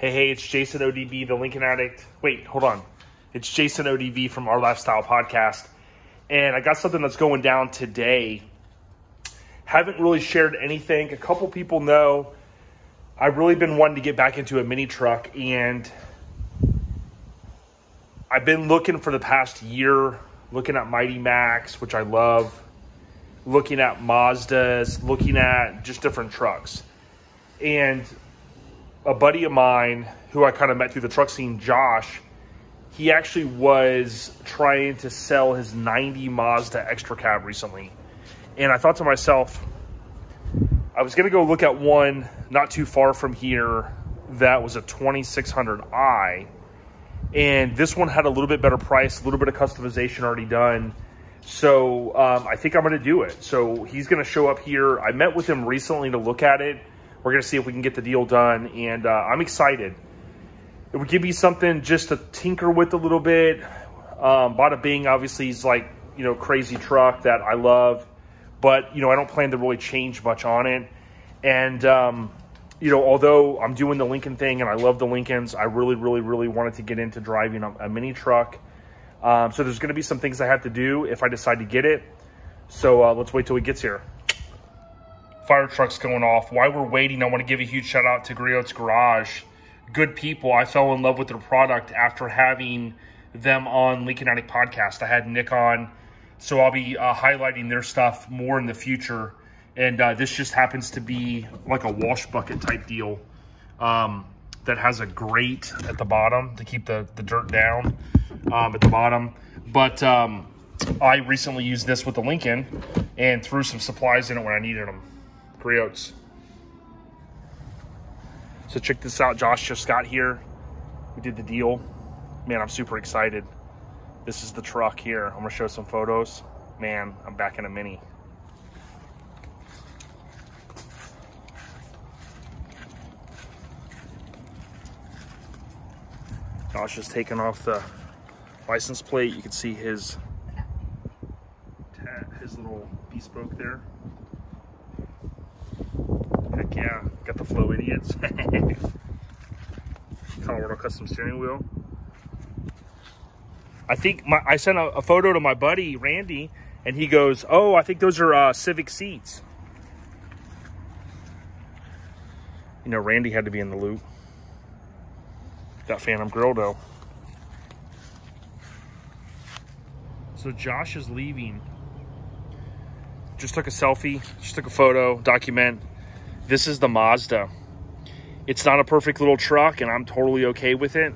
Hey, it's Jason ODB, the Lincoln Addict. Wait, hold on. It's Jason ODB from Our Lifestyle Podcast. And I got something that's going down today. Haven't really shared anything. A couple people know I've really been wanting to get back into a mini truck. And I've been looking for the past year, looking at Mighty Max, which I love. Looking at Mazdas, looking at just different trucks. And a buddy of mine who I kind of met through the truck scene, Josh, he actually was trying to sell his 90 Mazda Extra Cab recently. And I thought to myself, I was going to go look at one not too far from here that was a 2600i. And this one had a little bit better price, a little bit of customization already done. So I think I'm going to do it. So he's going to show up here. I met with him recently to look at it. We're going to see if we can get the deal done, and I'm excited. It would give me something just to tinker with a little bit. Bada bing, obviously, is like, you know, crazy truck that I love. But, you know, I don't plan to really change much on it. And, you know, although I'm doing the Lincoln thing and I love the Lincolns, I really, really, really wanted to get into driving a mini truck. So there's going to be some things I have to do if I decide to get it. So let's wait till he gets here. Fire truck's going off. While we're waiting, I want to give a huge shout out to Shoutout Garage. Good people. I fell in love with their product after having them on Lincoln Addict Podcast. I had Nick on, so I'll be highlighting their stuff more in the future. And this just happens to be like a wash bucket type deal that has a grate at the bottom to keep the dirt down at the bottom. But I recently used this with the Lincoln and threw some supplies in it when I needed them. Shoutout. So check this out. Josh just got here. We did the deal. Man, I'm super excited. This is the truck here. I'm going to show some photos. Man, I'm back in a mini. Josh just taking off the license plate. You can see his little bespoke there. Heck yeah, got the Flow Idiots. Colorado custom steering wheel. I think I sent a photo to my buddy Randy, and he goes, "Oh, I think those are Civic seats." You know, Randy had to be in the loop. That Phantom grill though. So Josh is leaving. Just took a selfie, just took a photo, document. This is the Mazda. It's not a perfect little truck, and I'm totally okay with it.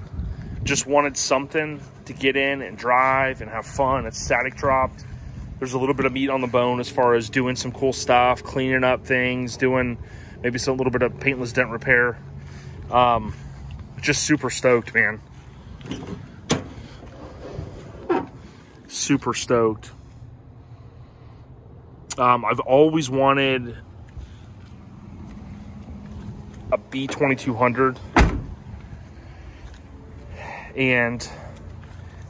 Just wanted something to get in and drive and have fun. It's static dropped. There's a little bit of meat on the bone as far as doing some cool stuff, cleaning up things, doing maybe some little bit of paintless dent repair. Just super stoked, man. Super stoked. I've always wanted a B2200, and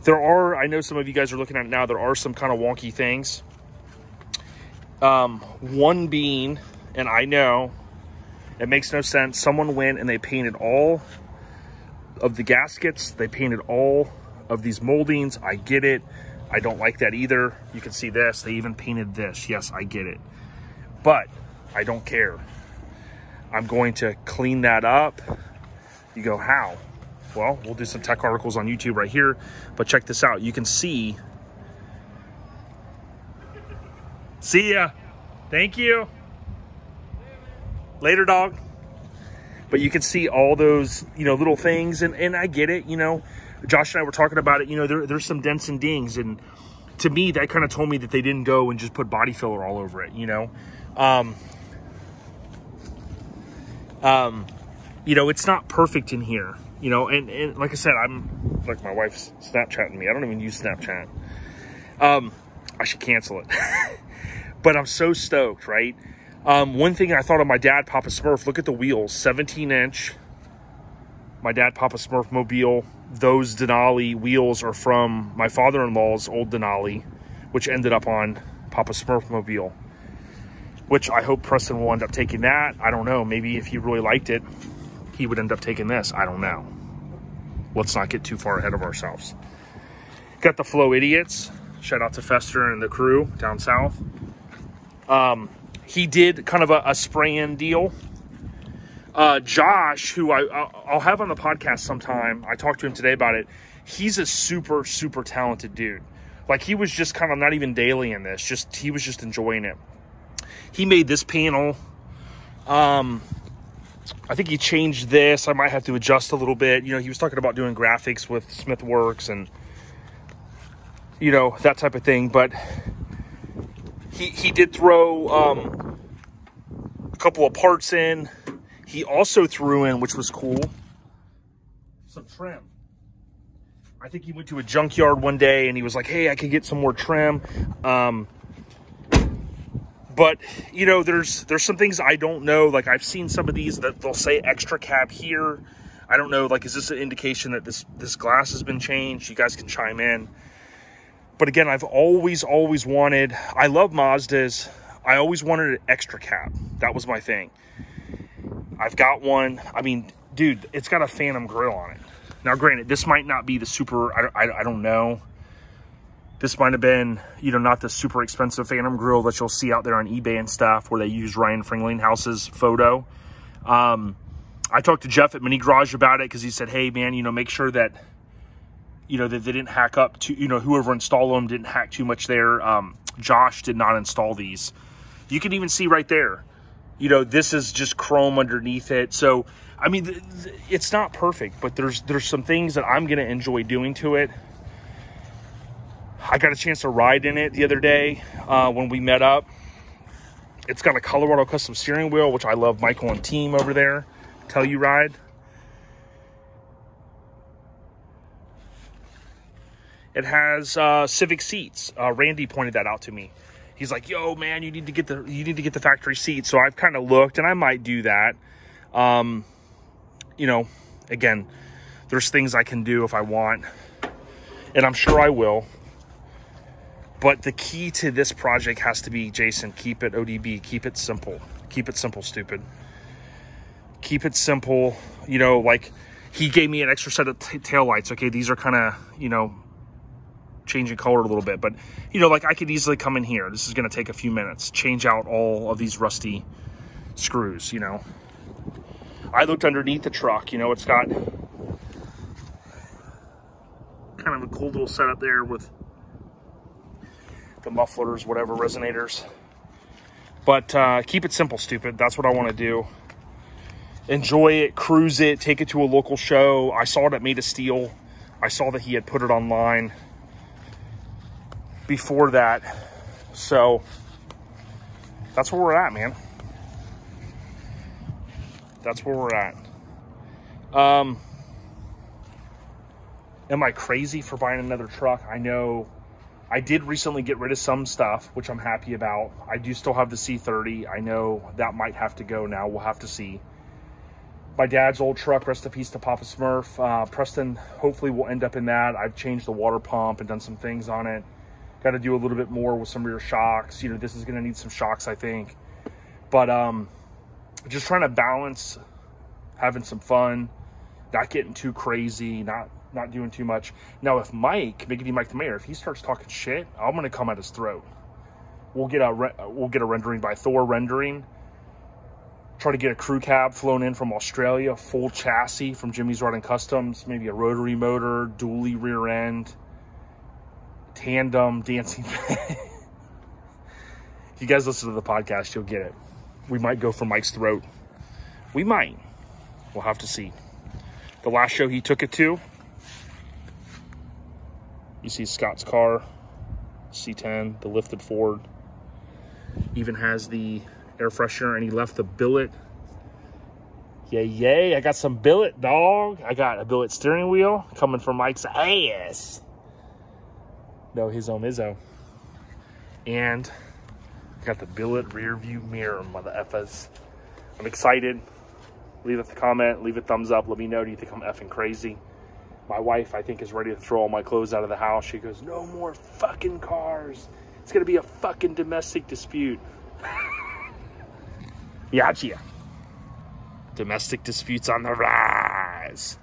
there are, I know some of you guys are looking at it now, there are some kind of wonky things. One being, and I know it makes no sense, someone went and they painted all of the gaskets, they painted all of these moldings. I get it. I don't like that either. You can see this. They even painted this. Yes, I get it. But I don't care. I'm going to clean that up. You go, how? Well, we'll do some tech articles on YouTube right here. But check this out. You can see. See ya. Thank you. Later, dog. But you can see all those, you know, little things. And I get it, you know. Josh and I were talking about it, you know, there's some dents and dings, and to me, that kind of told me that they didn't go and just put body filler all over it, you know. You know, it's not perfect in here, you know, and like I said, I'm, like, my wife's Snapchatting me. I don't even use Snapchat. I should cancel it. But I'm so stoked, right? One thing I thought of my dad, Papa Smurf, look at the wheels, 17-inch. My dad, Papa Smurf mobile. Those Denali wheels are from my father-in-law's old Denali, which ended up on Papa Smurf mobile, which I hope Preston will end up taking that. I don't know, maybe if he really liked it. he would end up taking this. I don't know. Let's not get too far ahead of ourselves. Got the Flow Idiots. Shout out to Fester and the crew down south. He did kind of a spray-in deal. Josh, who I'll have on the podcast sometime, I talked to him today about it. He's a super, super talented dude. Like, he was just kind of not even daily in this. He was just enjoying it. He made this panel. I think he changed this. I might have to adjust a little bit. You know, he was talking about doing graphics with Smithworks and, you know, that type of thing. But he did throw a couple of parts in. He also threw in, which was cool, some trim. I think he went to a junkyard one day and he was like, hey, I could get some more trim. But, you know, there's some things I don't know. Like, I've seen some of these that they'll say extra cab here. I don't know, like, is this an indication that this glass has been changed? You guys can chime in. But again, I've always wanted, I love Mazdas. I always wanted an extra cab. That was my thing. I've got one. I mean, dude, it's got a Phantom grill on it. Now, granted, this might not be the super, I don't know. This might have been, you know, not the super expensive Phantom grill that you'll see out there on eBay and stuff where they use Ryan Fringlinghaus's photo. I talked to Jeff at Mini Garage about it because he said, hey, man, you know, make sure that, you know, that they didn't hack up to, you know, whoever installed them didn't hack too much there. Josh did not install these. You can even see right there, you know, this is just chrome underneath it. So, I mean, it's not perfect, but there's some things that I'm going to enjoy doing to it. I got a chance to ride in it the other day when we met up. It's got a Colorado custom steering wheel, which I love. Michael and team over there tell you ride. It has Civic seats. Randy pointed that out to me. He's like, "Yo, man, you need to get the factory seats." So I've kind of looked, and I might do that. You know, again, there's things I can do if I want, and I'm sure I will. But the key to this project has to be, Jason, keep it ODB, keep it simple. Keep it simple, stupid. Keep it simple. You know, like, he gave me an extra set of tail lights. Okay, these are kind of, you know, changing color a little bit. But, you know, like, I could easily come in here. This is going to take a few minutes. Change out all of these rusty screws, you know. I looked underneath the truck. You know, it's got kind of a cool little setup there with the mufflers, whatever, resonators. But keep it simple, stupid. That's what I want to do. Enjoy it, cruise it, take it to a local show. I saw it at Made of Steel. I saw that he had put it online before that. So that's where we're at, man. That's where we're at. Am I crazy for buying another truck? I know I did recently get rid of some stuff, which I'm happy about. I do still have the C30. I know that might have to go now. We'll have to see. My dad's old truck, rest in peace to Papa Smurf. Preston hopefully will end up in that. I've changed the water pump and done some things on it. Got to do a little bit more with some rear shocks. You know, this is going to need some shocks, I think. But just trying to balance having some fun, not getting too crazy, not doing too much. Now, if Mike, Miggity Mike the Mayor, if he starts talking shit, I'm going to come at his throat. We'll get a rendering by Thor Rendering. Try to get a crew cab flown in from Australia, full chassis from Jimmy's Rod and Customs, maybe a rotary motor, dually rear end, tandem, dancing. If you guys listen to the podcast, you'll get it. We might go for Mike's throat. We might. We'll have to see. The last show he took it to, you see Scott's car, C10, the lifted Ford. Even has the air freshener, and he left the billet. Yay, I got some billet, dog. I got a billet steering wheel coming from Mike's ass. No, his own Izzo. And I got the billet rear view mirror, mother effers. I'm excited. Leave a comment, leave a thumbs up. Let me know, do you think I'm effing crazy? My wife, I think, is ready to throw all my clothes out of the house. She goes, no more fucking cars. It's going to be a fucking domestic dispute. Gotcha. Domestic disputes on the rise.